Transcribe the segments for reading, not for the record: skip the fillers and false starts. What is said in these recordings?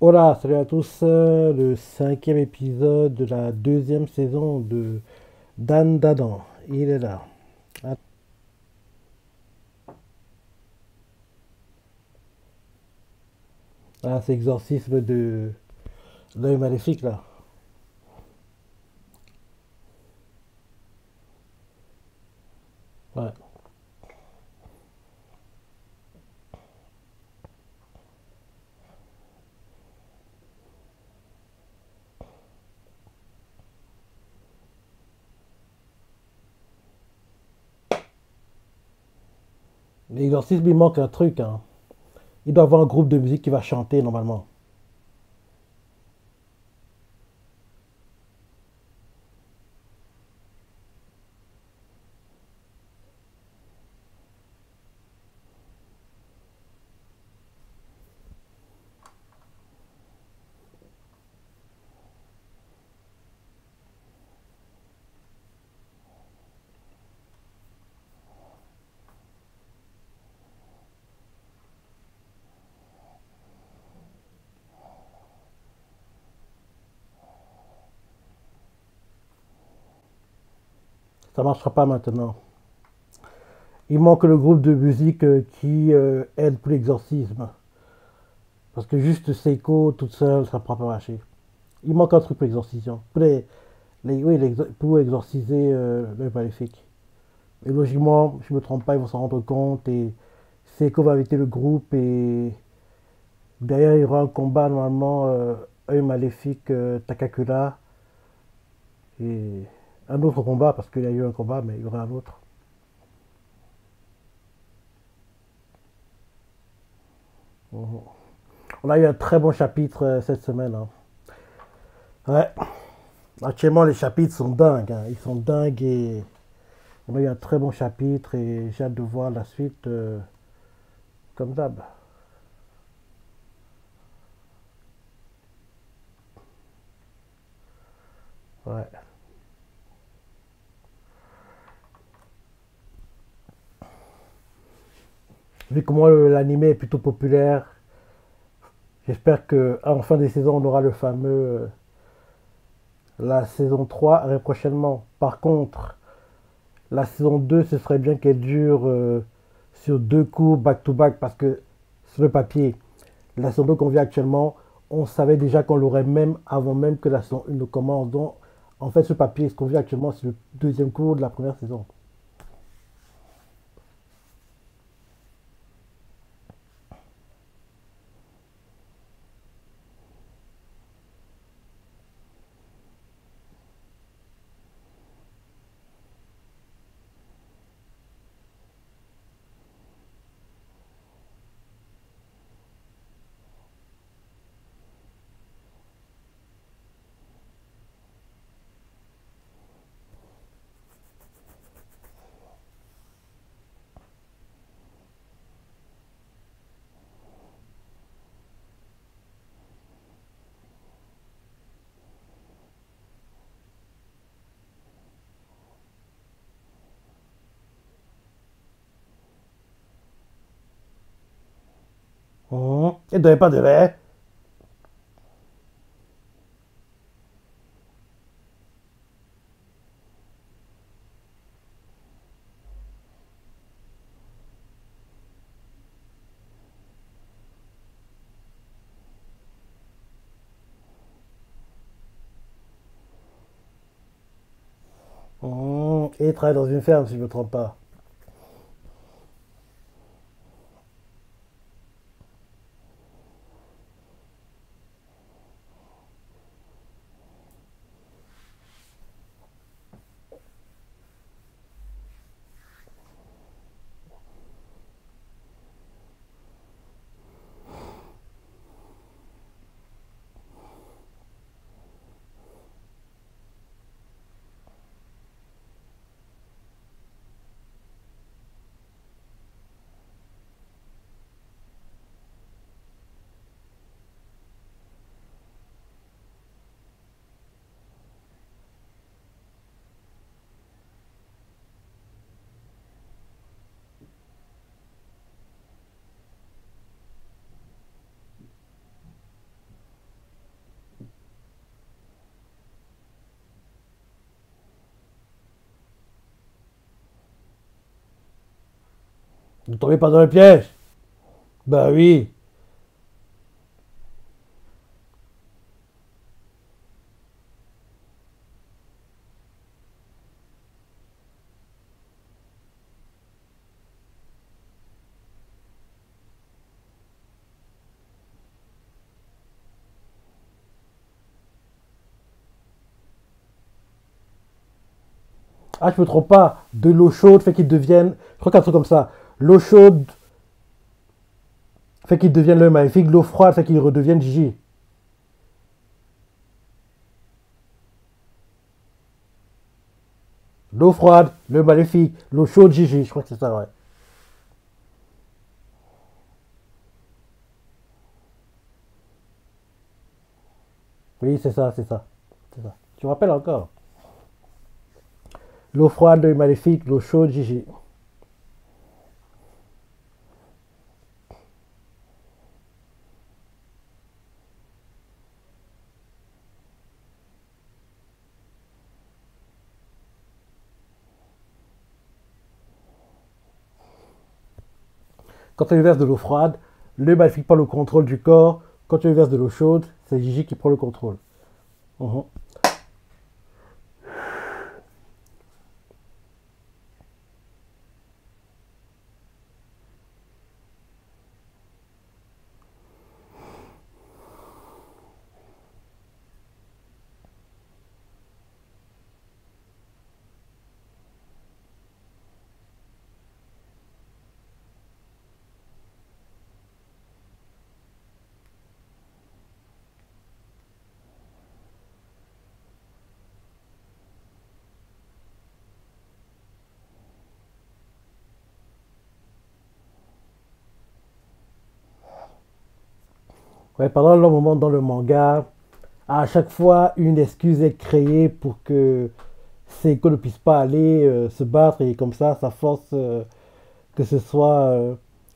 Hola, salut à tous. Le cinquième épisode de la deuxième saison de Dan Dadan. Il est là. Ah, c'est l'exorcisme de l'œil maléfique là. Ouais. L'exorcisme, il manque un truc, hein. Il doit avoir un groupe de musique qui va chanter normalement. Ça marchera pas maintenant. Il manque le groupe de musique qui aide pour l'exorcisme. Parce que juste Seiko toute seule, ça ne pourra pas marcher. Il manque un truc pour l'exorcisation. Oui, pour exorciser l'œil maléfique. Et logiquement, je me trompe pas, ils vont s'en rendre compte et Seiko va inviter le groupe et derrière il y aura un combat normalement œil maléfique Takakura et un autre combat parce qu'il y a eu un combat mais il y aura un autre. Mhm. On a eu un très bon chapitre cette semaine, hein. Ouais, actuellement les chapitres sont dingues, hein. Ils sont dingues et on a eu un très bon chapitre et j'ai hâte de voir la suite comme d'hab. Ouais. Vu comment l'anime est plutôt populaire, j'espère qu'en fin des saisons, on aura le fameux. La saison 3 arrive prochainement. Par contre, la saison 2 ce serait bien qu'elle dure sur deux coups back-to-back parce que sur le papier, la saison 2 qu'on vit actuellement, on savait déjà qu'on l'aurait même avant même que la saison 1 ne commence. Donc, en fait, ce papier, ce qu'on vit actuellement, c'est le deuxième cours de la première saison. Il ne donnait pas de lait. Et il travaille dans une ferme, si je ne me trompe pas. Ne tombez pas dans le piège. Bah oui. Ah, je me trompe pas. De l'eau chaude fait qu'ils deviennent. Je crois qu'un truc comme ça. L'eau chaude fait qu'ils deviennent le maléfique. L'eau froide fait qu'ils redeviennent Gigi. L'eau froide, le maléfique. L'eau chaude, Gigi. Je crois que c'est ça, ouais. Oui, c'est ça, c'est ça. C'est ça. Tu me rappelles encore. L'eau froide, le maléfique. L'eau chaude, Gigi. Quand tu lui verses de l'eau froide, le maléfique prend le contrôle du corps. Quand tu lui verses de l'eau chaude, c'est Gigi qui prend le contrôle. Mhm. Ouais, pendant le moment dans le manga, à chaque fois, une excuse est créée pour que Seiko ne puisse pas aller se battre et comme ça force que ce soit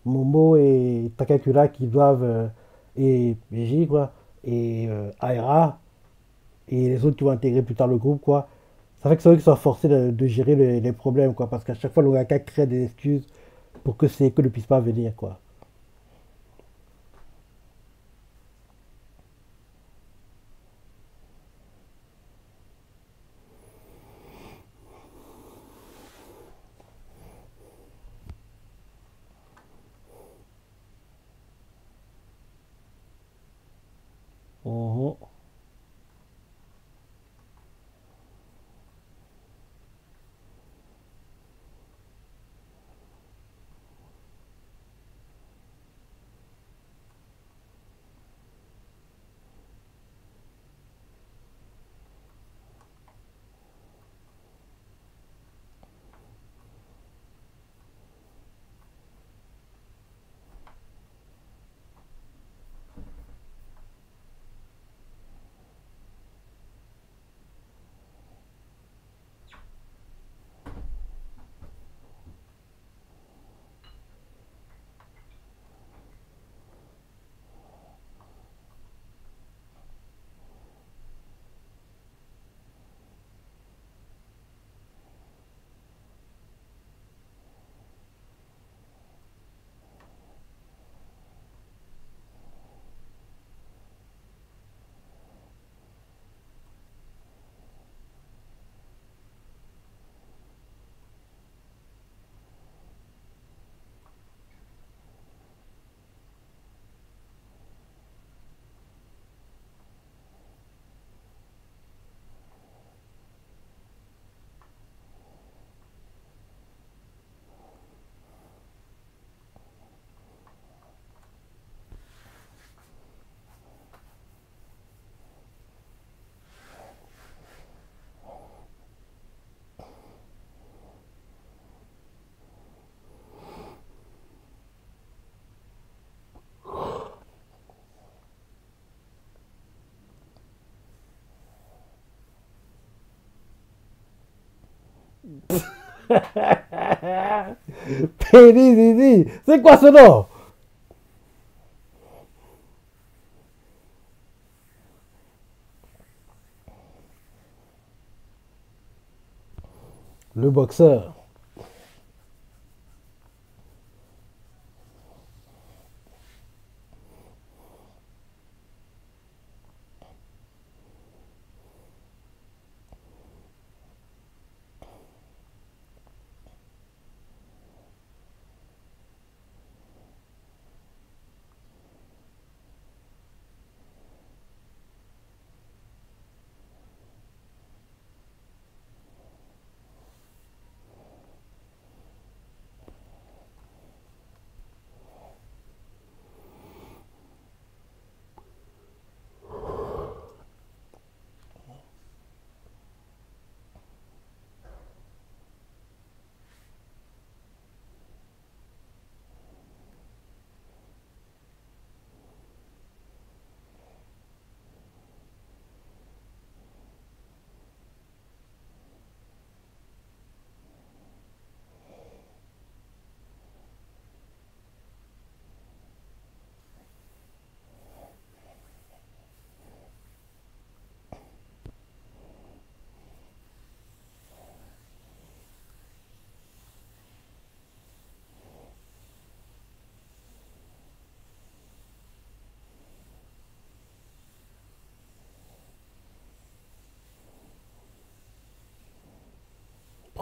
Momo et Takakura qui doivent, et J, quoi, et Aira, et les autres qui vont intégrer plus tard le groupe, quoi. Ça fait que c'est eux qui sont forcés de gérer les problèmes, quoi, parce qu'à chaque fois, le mangaka crée des excuses pour que Seiko ne puisse pas venir, quoi. Mhm. Penny Zizi, c'est quoi ce nom? Le boxeur.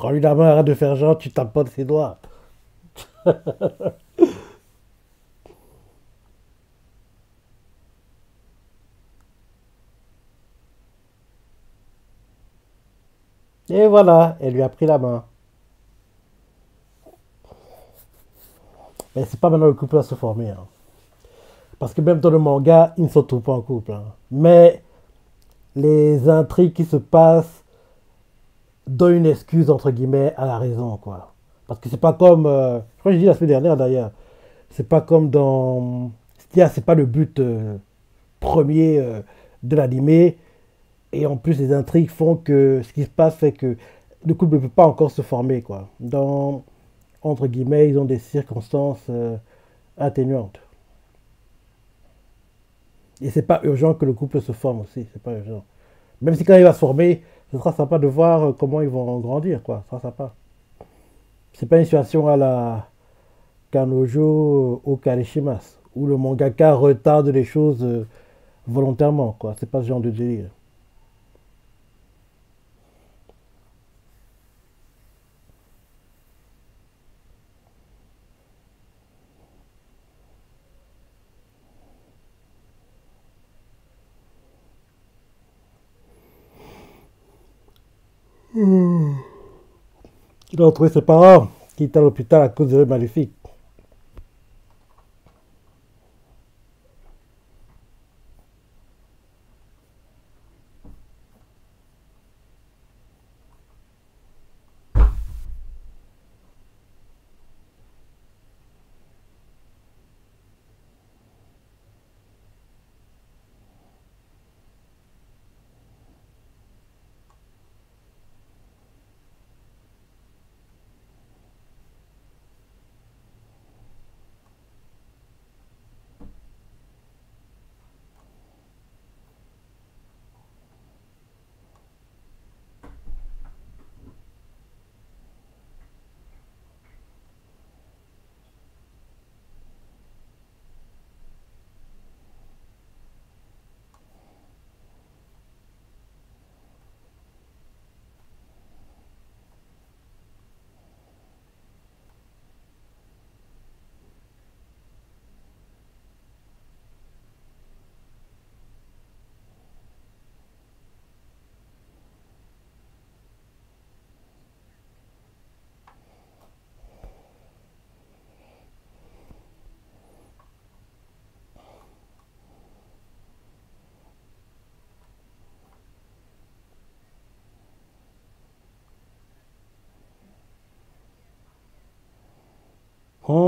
Prends-lui la main, arrête de faire genre, tu tapes pas de ses doigts. Et voilà, elle lui a pris la main. Mais c'est pas maintenant le couple à se former, hein. Parce que même dans le manga, ils ne se retrouvent pas en couple, hein. Mais les intrigues qui se passent donnent une excuse, entre guillemets, à la raison, quoi. Parce que c'est pas comme. Je crois que j'ai dit la semaine dernière d'ailleurs. C'est pas comme dans. C'est pas le but premier de l'animé. Et en plus, les intrigues font que ce qui se passe fait que le couple ne peut pas encore se former, quoi. Dans, entre guillemets, ils ont des circonstances atténuantes. Et c'est pas urgent que le couple se forme aussi, c'est pas urgent. Même si quand il va se former, ce sera sympa de voir comment ils vont grandir, quoi. Ce sera sympa. C'est pas une situation à la Kanojo ou Karishimas, où le mangaka retarde les choses volontairement, quoi. C'est pas ce genre de délire. Il a retrouvé ses parents qui étaient à l'hôpital à cause de l'œil maléfique.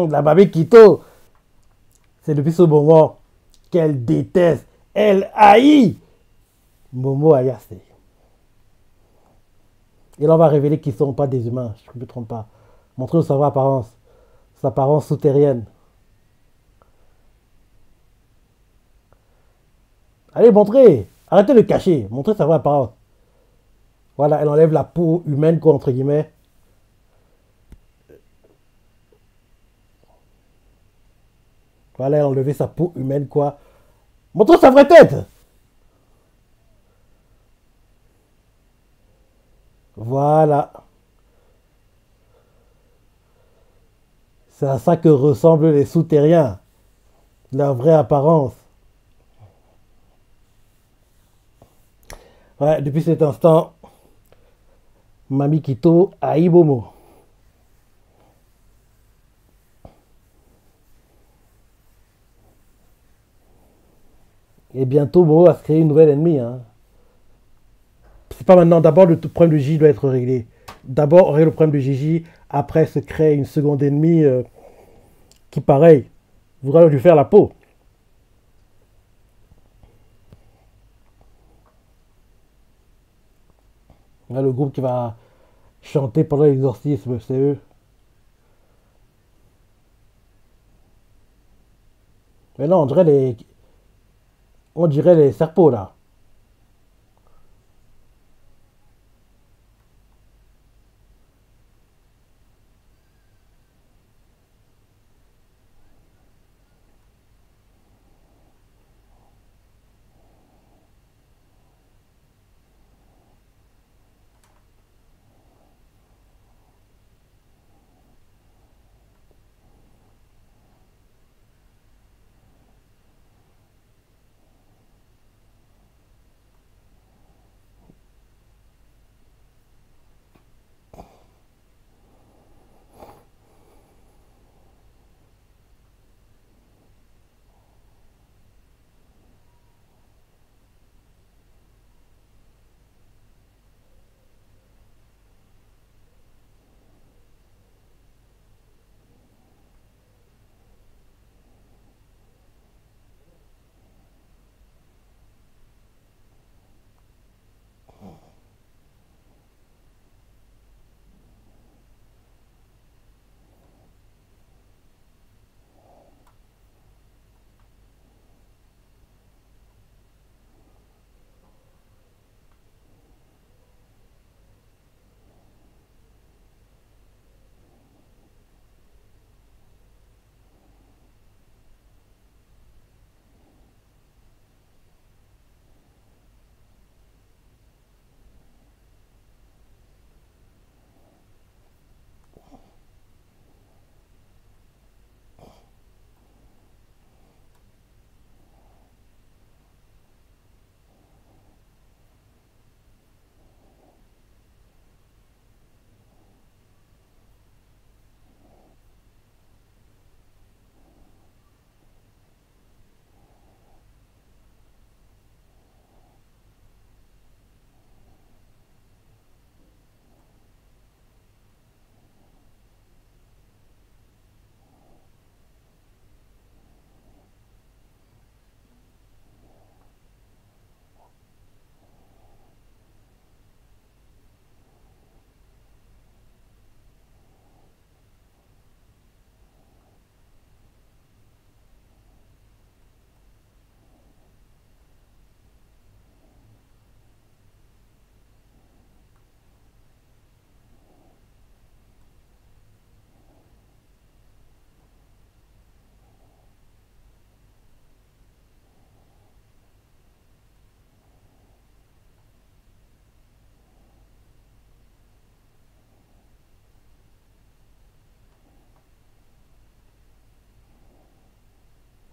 La Babi Kito, c'est depuis ce moment qu'elle déteste, elle haït Momo Ayase. Et là, on va révéler qu'ils ne sont pas des humains, je ne me trompe pas. Montrer sa apparence souterraine. Allez, montrez, arrêtez de cacher, montrez sa vraie apparence. Voilà, elle enlève la peau humaine, quoi, entre guillemets. Voilà, elle a enlevé sa peau humaine, quoi. Montrez sa vraie tête. Voilà. C'est à ça que ressemblent les souterrains. Leur vraie apparence. Ouais, depuis cet instant, Mami Kito a Ibomo. Et bientôt, Momo va se créer une nouvelle ennemie, hein. C'est pas maintenant. D'abord, le problème de Gigi doit être réglé. D'abord, on règle le problème de Gigi. Après, se crée une seconde ennemie qui, pareil, voudra lui faire la peau. Là, le groupe qui va chanter pendant l'exorcisme, c'est eux. Mais non, on dirait les serpos, là.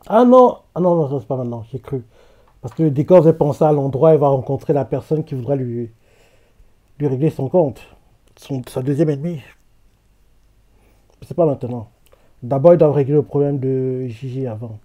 Ah non, non, ça, c'est pas maintenant, j'ai cru. Parce que le décor faisait penser à l'endroit où il va rencontrer la personne qui voudra lui régler son compte. Sa deuxième ennemie. C'est pas maintenant. D'abord, ils doivent régler le problème de Gigi avant.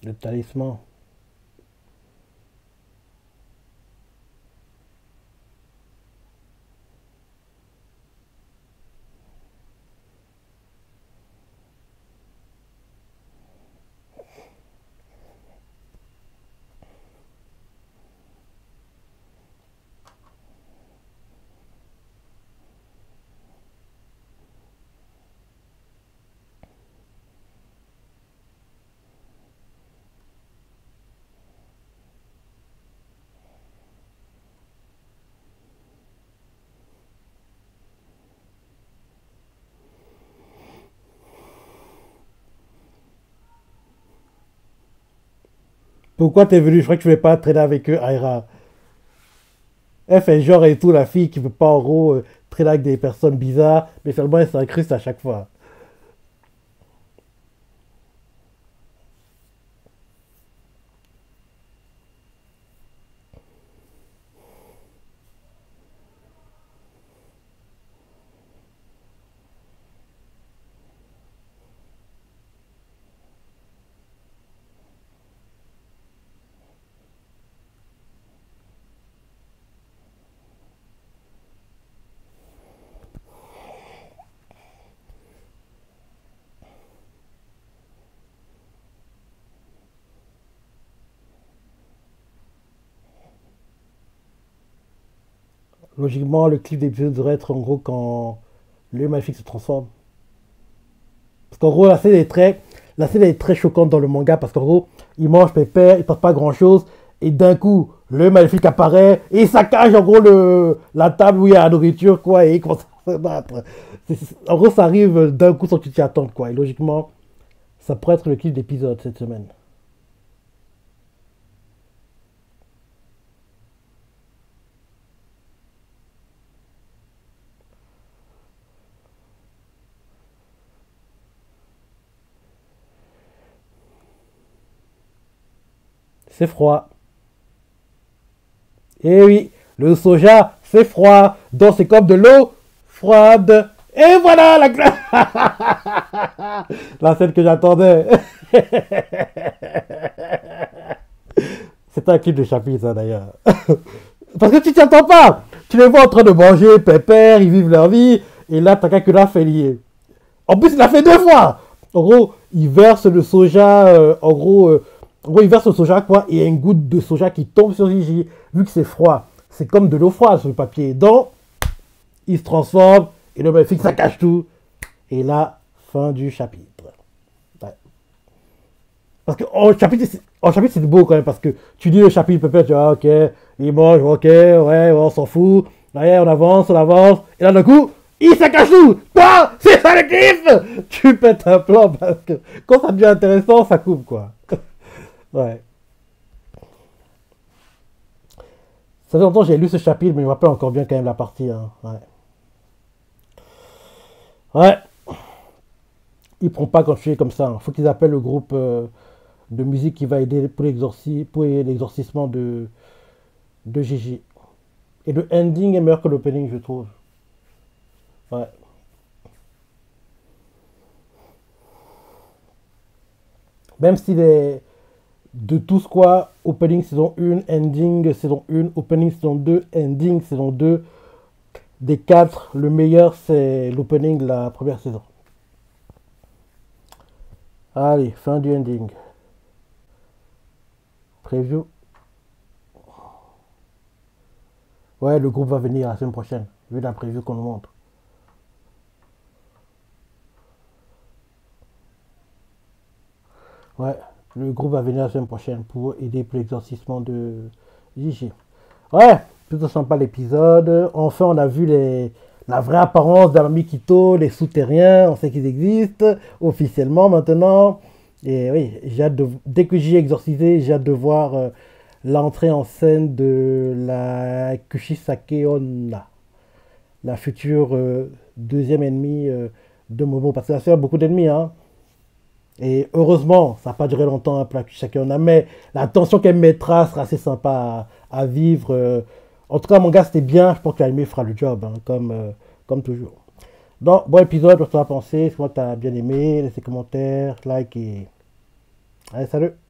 Le talisman. Pourquoi t'es venu? Je crois que tu ne voulais pas traîner avec eux, Aira. Elle fait genre et tout, la fille qui veut pas en gros traîner avec des personnes bizarres, mais finalement elle s'incruste à chaque fois. Logiquement, le clip d'épisode devrait être en gros quand le maléfique se transforme. Parce qu'en gros, la scène est très choquante dans le manga parce qu'en gros, il mange pépère, il passe pas grand chose, et d'un coup, le maléfique apparaît et il saccage en gros la table où il y a la nourriture, quoi, et il commence à se battre. En gros, ça arrive d'un coup sans que tu t'y attendes, quoi. Et logiquement, ça pourrait être le clip d'épisode cette semaine. C'est froid. Et oui, le soja, c'est froid. Donc c'est comme de l'eau froide. Et voilà la scène que j'attendais. C'est un clip de chapitre, ça d'ailleurs. Parce que tu t'y attends pas. Tu les vois en train de manger, pépère, ils vivent leur vie. Et là, t'as que là fait lier. En plus, il l'a fait deux fois. En gros, il verse le soja. En gros, il verse le soja, quoi. Et il y a une goutte de soja qui tombe sur Gigi. Vu que c'est froid, c'est comme de l'eau froide sur le papier. Donc, il se transforme. Et le maléfique, ça cache tout. Et là, fin du chapitre. Ouais. Parce que en chapitre, c'est beau quand même. Parce que tu dis le chapitre, peut-être, tu vois, ok, il mange, ok, ouais, on s'en fout. Ouais, on avance, on avance. Et là, d'un coup, il se cache tout. Toi, c'est ça le kiff. Tu pètes un plan parce que quand ça devient intéressant, ça coupe, quoi. Ouais. Ça fait longtemps que j'ai lu ce chapitre, mais je me rappelle encore bien quand même la partie, hein. Ouais. Ouais. Ils prennent pas quand tu es comme ça. Il faut qu'ils appellent le groupe de musique qui va aider pour l'exorcisme de Gigi. Et le ending est meilleur que l'opening, je trouve. Ouais. Même s'il est de tous quoi, opening saison 1, ending saison 1, opening saison 2, ending saison 2, des 4, le meilleur c'est l'opening de la première saison. Allez, fin du ending. Preview. Ouais, le groupe va venir la semaine prochaine, vu la preview qu'on nous montre. Ouais, le groupe va venir la semaine prochaine pour aider pour l'exorcisme de Gigi. Ouais, plutôt sympa l'épisode. Enfin, on a vu la vraie apparence d'Amami Quito, les souterrains, on sait qu'ils existent officiellement maintenant. Et oui, dès que j'y ai exorcisé, j'ai hâte de voir l'entrée en scène de la Kushisake Onna, la future deuxième ennemie de Momo. Parce que ça fait beaucoup d'ennemis, hein. Et heureusement, ça n'a pas duré longtemps, hein, pour la Kushisake Onna, mais la tension qu'elle mettra sera assez sympa à vivre. En tout cas, mon gars, c'était bien. Je pense que l'anime fera le job, hein, comme toujours. Donc, bon épisode, je te penser. Si moi, tu as bien aimé, laissez commentaires, like et. Allez, salut!